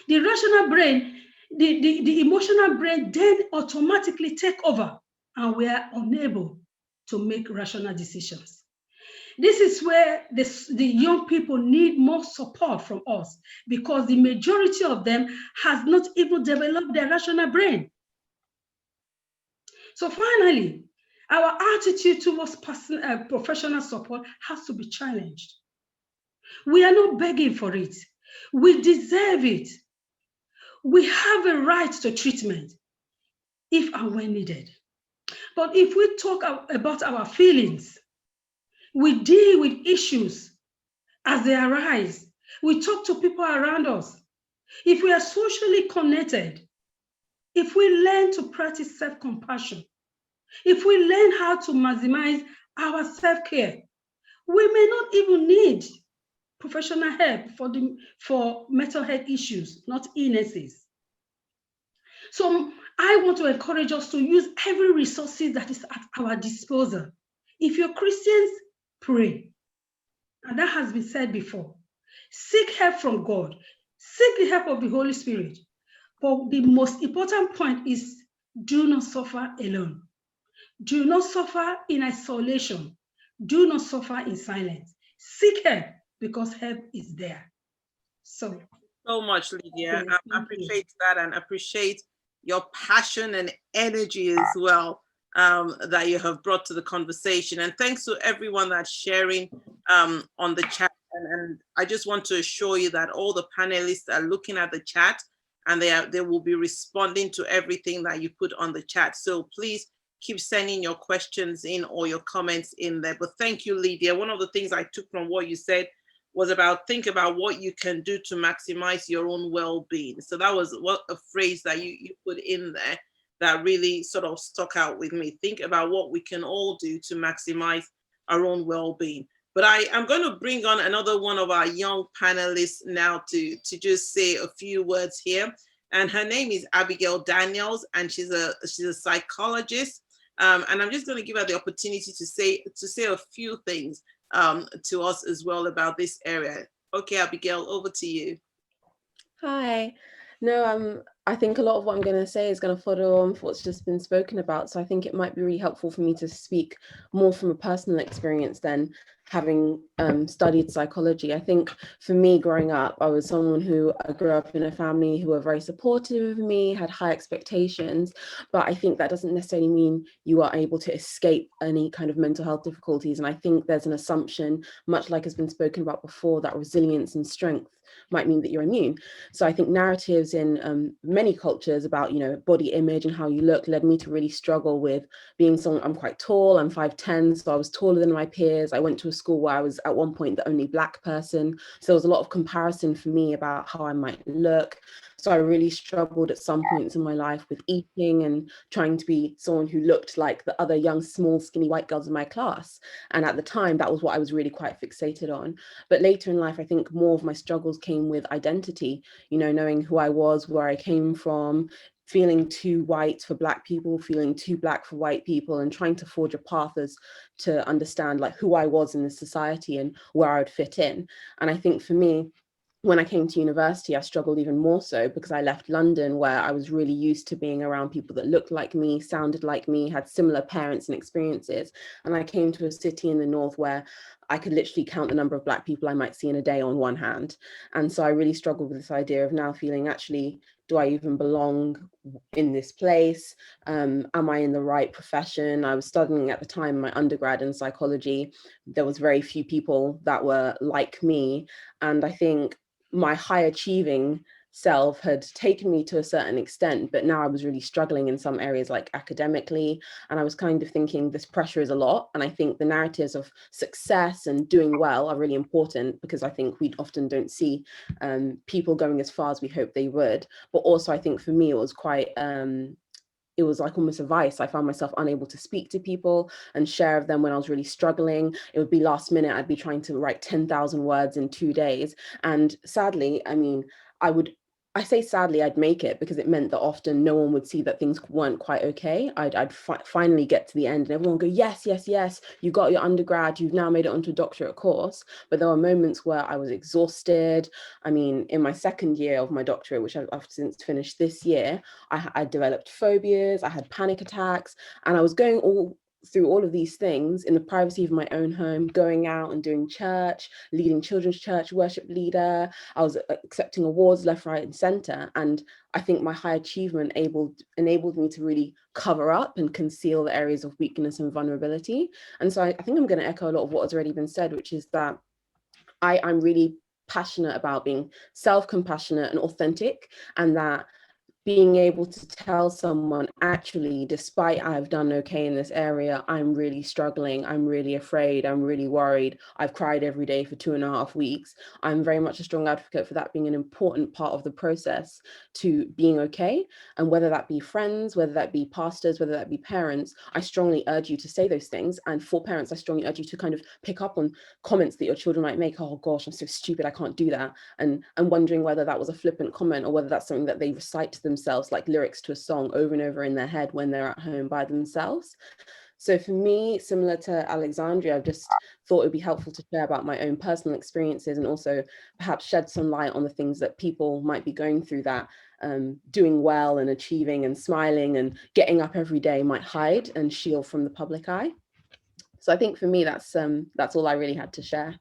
Speaker 5: The rational brain, the emotional brain then automatically take over, and we are unable to make rational decisions. This is where the young people need more support from us, because the majority of them has not even developed their rational brain. So finally, our attitude towards professional support has to be challenged. We are not begging for it. We deserve it. We have a right to treatment if and when needed. But if we talk about our feelings, we deal with issues as they arise. We talk to people around us. If we are socially connected, if we learn to practice self-compassion, if we learn how to maximize our self-care, we may not even need professional help for mental health issues, not illnesses. So I want to encourage us to use every resource that is at our disposal. If you're Christians, pray. And that has been said before. Seek help from God. Seek the help of the Holy Spirit. But the most important point is, do not suffer alone. Do not suffer in isolation. Do not suffer in silence. Seek help, because help is there. So
Speaker 1: much, Lydia. I appreciate that, and appreciate your passion and energy as well that you have brought to the conversation. And thanks to everyone that's sharing on the chat. And I just want to assure you that all the panelists are looking at the chat, and they will be responding to everything that you put on the chat. So please keep sending your questions in or your comments in there. But thank you, Lydia. One of the things I took from what you said was think about what you can do to maximize your own well-being. So that was a phrase that you put in there that really sort of stuck out with me. Think about what we can all do to maximize our own well-being. But I am going to bring on another one of our young panelists now to just say a few words here. And her name is Abigail Daniels, and she's a psychologist. And I'm just going to give her the opportunity to say a few things to us as well about this area. Okay, Abigail, over to you.
Speaker 6: Hi. No, I think a lot of what I'm going to say is going to follow on what's just been spoken about. So I think it might be really helpful for me to speak more from a personal experience than having studied psychology. I think for me growing up, I was someone who grew up in a family who were very supportive of me, had high expectations, but I think that doesn't necessarily mean you are able to escape any kind of mental health difficulties. And I think there's an assumption, much like has been spoken about before, that resilience and strength might mean that you're immune. So I think narratives in many cultures about, body image and how you look led me to really struggle with being someone. I'm quite tall, I'm 5'10", so I was taller than my peers. I went to a school where I was at one point the only Black person. So there was a lot of comparison for me about how I might look. So I really struggled at some points in my life with eating and trying to be someone who looked like the other young, small, skinny white girls in my class. And at the time, that was what I was really quite fixated on. But later in life, I think more of my struggles came with identity, you know, knowing who I was, where I came from, feeling too white for Black people, feeling too Black for white people, and trying to forge a path as to understand like who I was in this society and where I would fit in. And I think for me, when I came to university, I struggled even more so because I left London, where I was really used to being around people that looked like me, sounded like me, had similar parents and experiences. And I came to a city in the north where I could literally count the number of Black people I might see in a day on one hand. And so I really struggled with this idea of now feeling, actually, do I even belong in this place? Am I in the right profession? I was studying at the time my undergrad in psychology. There was very few people that were like me. And I think my high achieving self had taken me to a certain extent, but now I was really struggling in some areas, like academically. And I was kind of thinking this pressure is a lot. And I think the narratives of success and doing well are really important, because I think we often don't see people going as far as we hope they would. But also I think for me, it was quite, it was like almost a vice. I found myself unable to speak to people and share of them when I was really struggling. It would be last minute. I'd be trying to write 10,000 words in 2 days. And sadly, I mean, I say sadly, I'd make it, because it meant that often no one would see that things weren't quite okay. I'd finally get to the end and everyone would go, yes, yes, yes, you got your undergrad, you've now made it onto a doctorate course. But there were moments where I was exhausted. I mean, in my second year of my doctorate, which I've since finished this year, I developed phobias, I had panic attacks, and I was going through all of these things in the privacy of my own home, going out and doing church, leading children's church, worship leader. I was accepting awards left, right, and center. And I think my high achievement enabled me to really cover up and conceal the areas of weakness and vulnerability. And so I think I'm going to echo a lot of what has already been said, which is that I'm really passionate about being self-compassionate and authentic, and that being able to tell someone, actually, despite I've done okay in this area, I'm really struggling, I'm really afraid, I'm really worried, I've cried every day for 2.5 weeks. I'm very much a strong advocate for that being an important part of the process to being okay. And whether that be friends, whether that be pastors, whether that be parents, I strongly urge you to say those things. And for parents, I strongly urge you to kind of pick up on comments that your children might make. Oh gosh, I'm so stupid, I can't do that. And wondering whether that was a flippant comment or whether that's something that they recite to themselves, like lyrics to a song, over and over in their head when they're at home by themselves. So for me, similar to Alexandria, I've just thought it would be helpful to share about my own personal experiences, and also perhaps shed some light on the things that people might be going through that doing well and achieving and smiling and getting up every day might hide and shield from the public eye. So I think for me, that's all I really had to share.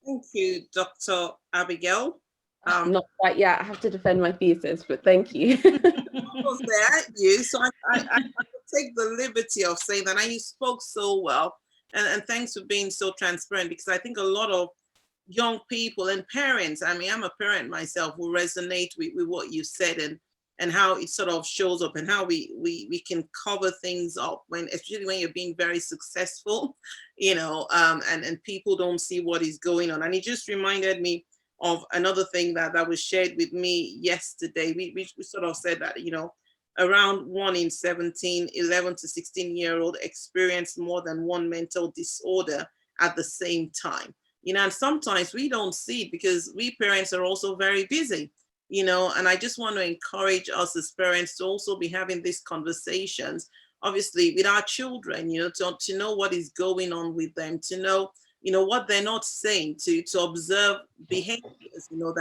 Speaker 1: Thank you, Dr. Abigail.
Speaker 6: Not quite yet. I have to defend my thesis, but thank you.
Speaker 1: I was there at you, so I take the liberty of saying that. And you spoke so well, and thanks for being so transparent, because I think a lot of young people and parents, I mean, I'm a parent myself, will resonate with what you said, and how it sort of shows up, and how we can cover things up, when, especially when you're being very successful, you know, and people don't see what is going on. And it just reminded me of another thing that was shared with me yesterday. We sort of said that, you know, around 1 in 17, 11 to 16-year-old experience more than one mental disorder at the same time. You know, and sometimes we don't see it because we parents are also very busy, you know, and I just want to encourage us as parents to also be having these conversations, obviously, with our children, you know, to know what is going on with them, to know, you know, what they're not saying, to observe behaviors, you know,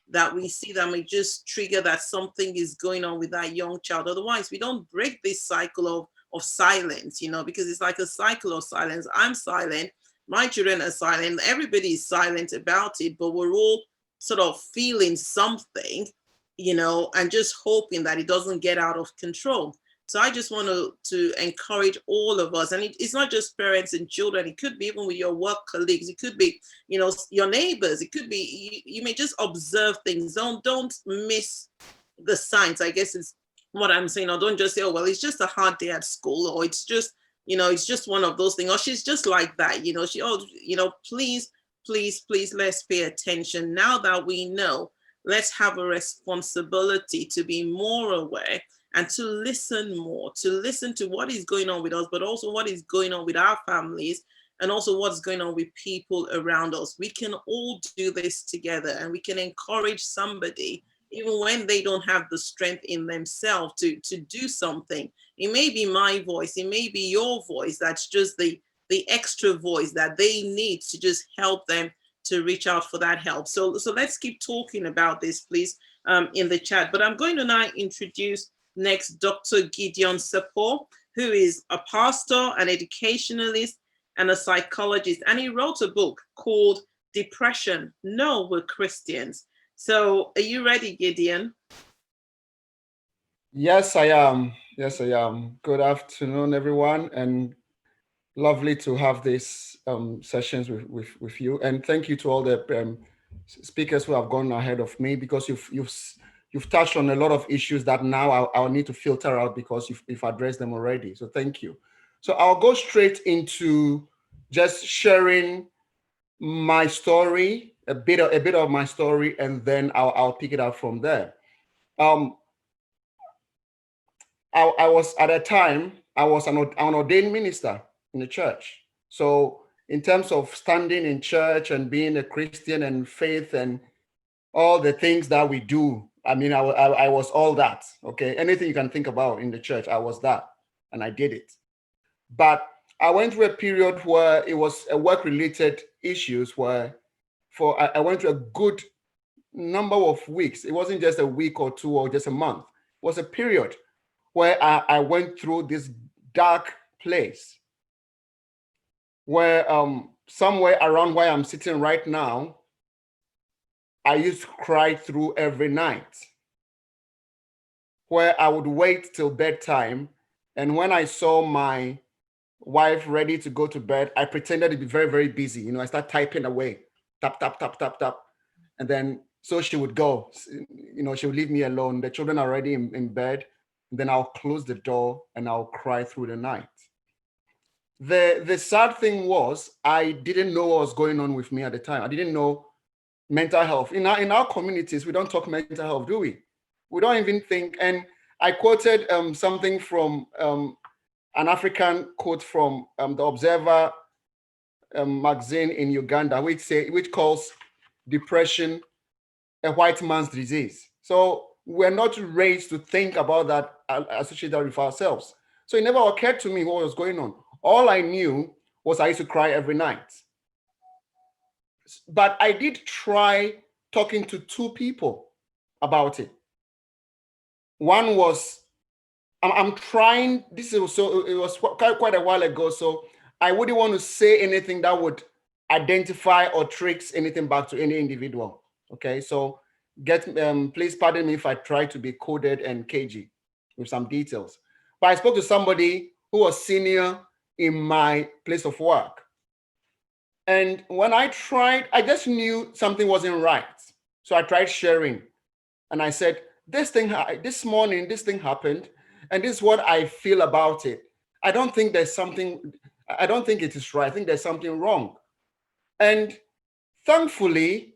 Speaker 1: that we see that may just trigger that something is going on with that young child. Otherwise, we don't break this cycle of silence, you know, because it's like a cycle of silence. I'm silent, my children are silent, everybody is silent about it, but we're all sort of feeling something, you know, and just hoping that it doesn't get out of control. So I just want to encourage all of us, and it's not just parents and children, it could be even with your work colleagues, it could be, you know, your neighbors, it could be, you may just observe things, don't miss the signs, I guess is what I'm saying, or don't just say, oh, well, it's just a hard day at school, or it's just, you know, it's just one of those things, or she's just like that, you know, you know, please, let's pay attention now that we know let's have a responsibility to be more aware and to listen more, to listen to what is going on with us, but also what is going on with our families, and also what's going on with people around us. We can all do this together, and we can encourage somebody even when they don't have the strength in themselves to do something. It may be my voice, it may be your voice, that's just the extra voice that they need to just help them to reach out for that help. So let's keep talking about this, please, in the chat. But I'm going to now introduce next Dr. Gideon Sapor, who is a pastor, an educationalist, and a psychologist. And he wrote a book called Depression, No, We're Christians. So are you ready, Gideon?
Speaker 7: Yes, I am. Yes, I am. Good afternoon, everyone, and lovely to have these sessions with you. And thank you to all the speakers who have gone ahead of me, because you've touched on a lot of issues that now I'll need to filter out because you've addressed them already. So thank you. So I'll go straight into just sharing my story, a bit of my story, and then I'll pick it up from there. I was at a time, I was an ordained minister in the church. So in terms of standing in church and being a Christian and faith and all the things that we do, I mean, I was all that, okay? Anything you can think about in the church, I was that, and I did it. But I went through a period where it was a work-related issues where I went through a good number of weeks. It wasn't just a week or two or just a month. It was a period where I went through this dark place where somewhere around where I'm sitting right now, I used to cry through every night, where I would wait till bedtime. And when I saw my wife ready to go to bed, I pretended to be very, very busy. You know, I start typing away, tap, tap, tap, tap, tap. And then, so she would go, you know, she would leave me alone. The children are already in bed. Then I'll close the door and I'll cry through the night. The sad thing was, I didn't know what was going on with me at the time. I didn't know mental health. In our communities, we don't talk mental health, do we? We don't even think. And I quoted something from an African quote from the Observer magazine in Uganda, which calls depression a white man's disease. So we're not raised to think about that, associate that with ourselves. So it never occurred to me what was going on. All I knew was I used to cry every night. But I did try talking to two people about it. One was, I'm trying, it was quite a while ago, so I wouldn't want to say anything that would identify or trace anything back to any individual. Okay, so please pardon me if I try to be coded and cagey with some details. But I spoke to somebody who was senior in my place of work. And when I tried, I just knew something wasn't right. So I tried sharing. And I said, this morning, this thing happened. And this is what I feel about it. I don't think it is right. I think there's something wrong. And thankfully,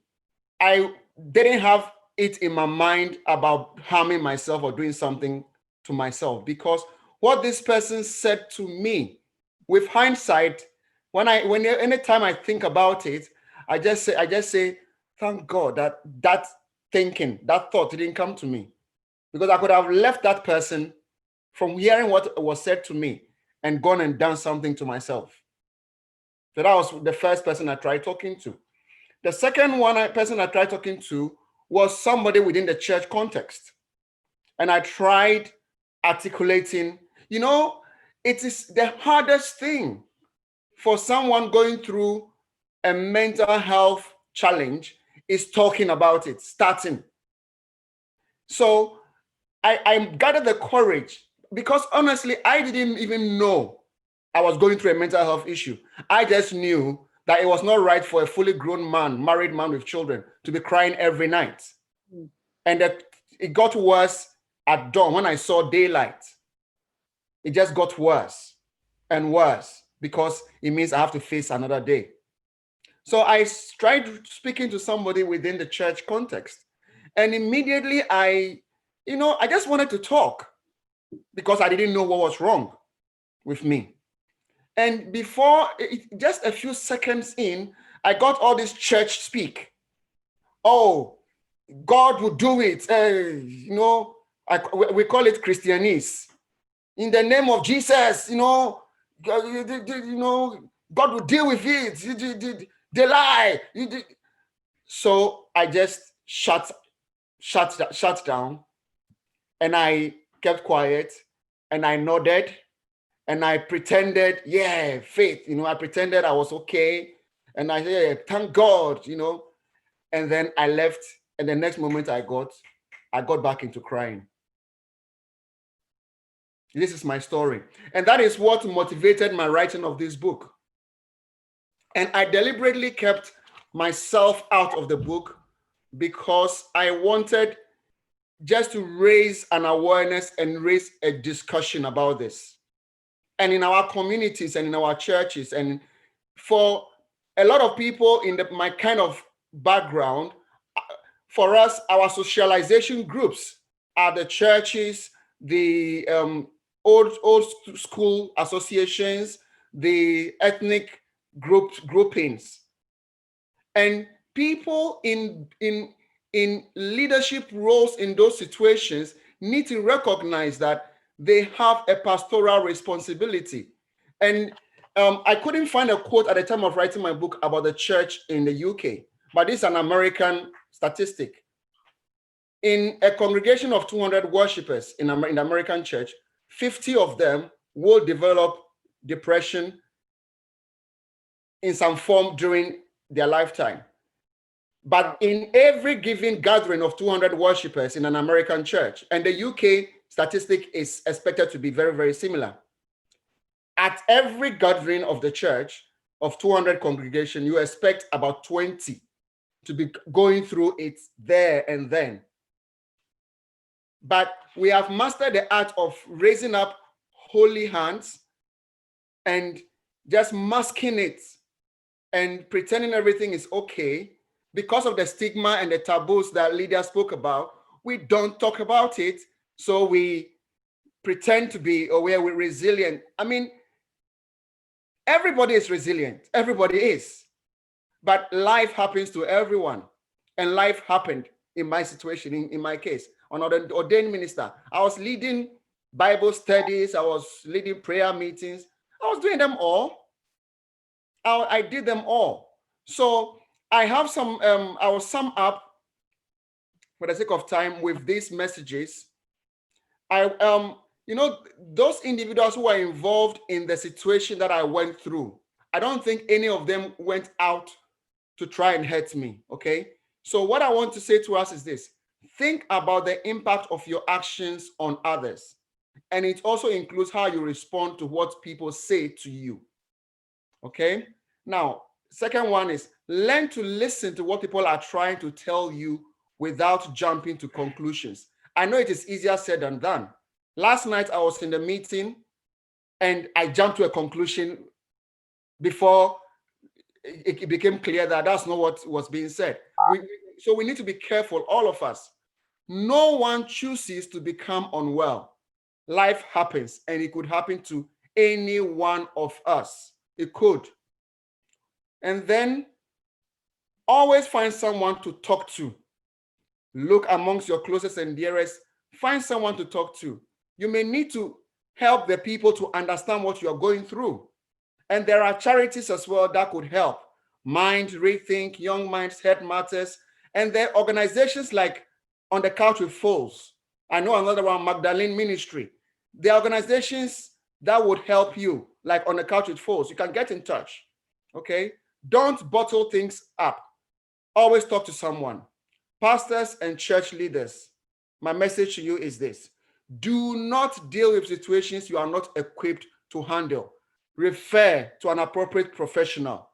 Speaker 7: I didn't have it in my mind about harming myself or doing something to myself, because what this person said to me, with hindsight, anytime I think about it, I just say, thank God that thinking, that thought didn't come to me, because I could have left that person from hearing what was said to me and gone and done something to myself. So that was the first person I tried talking to. The second person I tried talking to was somebody within the church context. And I tried articulating, you know, it is the hardest thing for someone going through a mental health challenge is talking about it, starting. So I gathered the courage, because honestly, I didn't even know I was going through a mental health issue. I just knew that it was not right for a fully grown man, married man with children, to be crying every night. And that it got worse at dawn when I saw daylight. It just got worse and worse, because it means I have to face another day. So I tried speaking to somebody within the church context. And immediately I just wanted to talk because I didn't know what was wrong with me. And before, just a few seconds in, I got all this church speak. Oh, God will do it. We call it Christianese. In the name of Jesus, God will deal with it. They lie. So I just shut down, and I kept quiet, and I nodded, and I pretended, yeah, faith. I pretended I was okay, and I said, yeah, thank God, and then I left, and the next moment I got back into crying. This is my story, and that is what motivated my writing of this book. And I deliberately kept myself out of the book because I wanted just to raise an awareness and raise a discussion about this. And in our communities and in our churches, and for a lot of people in my kind of background, for us, our socialization groups are the churches, the old school associations, the ethnic groupings, and people in leadership roles in those situations need to recognize that they have a pastoral responsibility. And I couldn't find a quote at the time of writing my book about the church in the UK, but this is an American statistic. In a congregation of 200 worshipers in the American church, 50 of them will develop depression in some form during their lifetime. But in every given gathering of 200 worshipers in an American church, and the UK statistic is expected to be very, very similar. At every gathering of the church of 200 congregation, you expect about 20 to be going through it there and then. But we have mastered the art of raising up holy hands and just masking it and pretending everything is okay. Because of the stigma and the taboos that Lydia spoke about, we don't talk about it. So we pretend to be, or we're resilient. I mean, everybody is resilient. Everybody is. But life happens to everyone. And life happened in my situation, in my case. On an ordained minister, I was leading Bible studies. I was leading prayer meetings. I was doing them all. I did them all. So I have some, I will sum up for the sake of time with these messages. Those individuals who are involved in the situation that I went through, I don't think any of them went out to try and hurt me, okay? So what I want to say to us is this: think about the impact of your actions on others. And it also includes how you respond to what people say to you, okay? Now, second one is learn to listen to what people are trying to tell you without jumping to conclusions. I know it is easier said than done. Last night I was in the meeting and I jumped to a conclusion before it became clear that that's not what was being said. So we need to be careful, all of us. No one chooses to become unwell. Life happens, and it could happen to any one of us. It could. And then always find someone to talk to. Look amongst your closest and dearest. Find someone to talk to. You may need to help the people to understand what you're going through. And there are charities as well that could help. Mind, Rethink, Young Minds, Head Matters. And there are organizations like On the Couch with Fools. I know another one, Magdalene Ministry. There are organizations that would help you, like On the Couch with Fools. You can get in touch, okay? Don't bottle things up. Always talk to someone. Pastors and church leaders, my message to you is this: do not deal with situations you are not equipped to handle. Refer to an appropriate professional.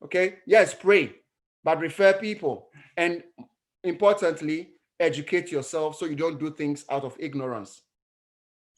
Speaker 7: Okay? Yes, pray, but refer people. And importantly, educate yourself so you don't do things out of ignorance.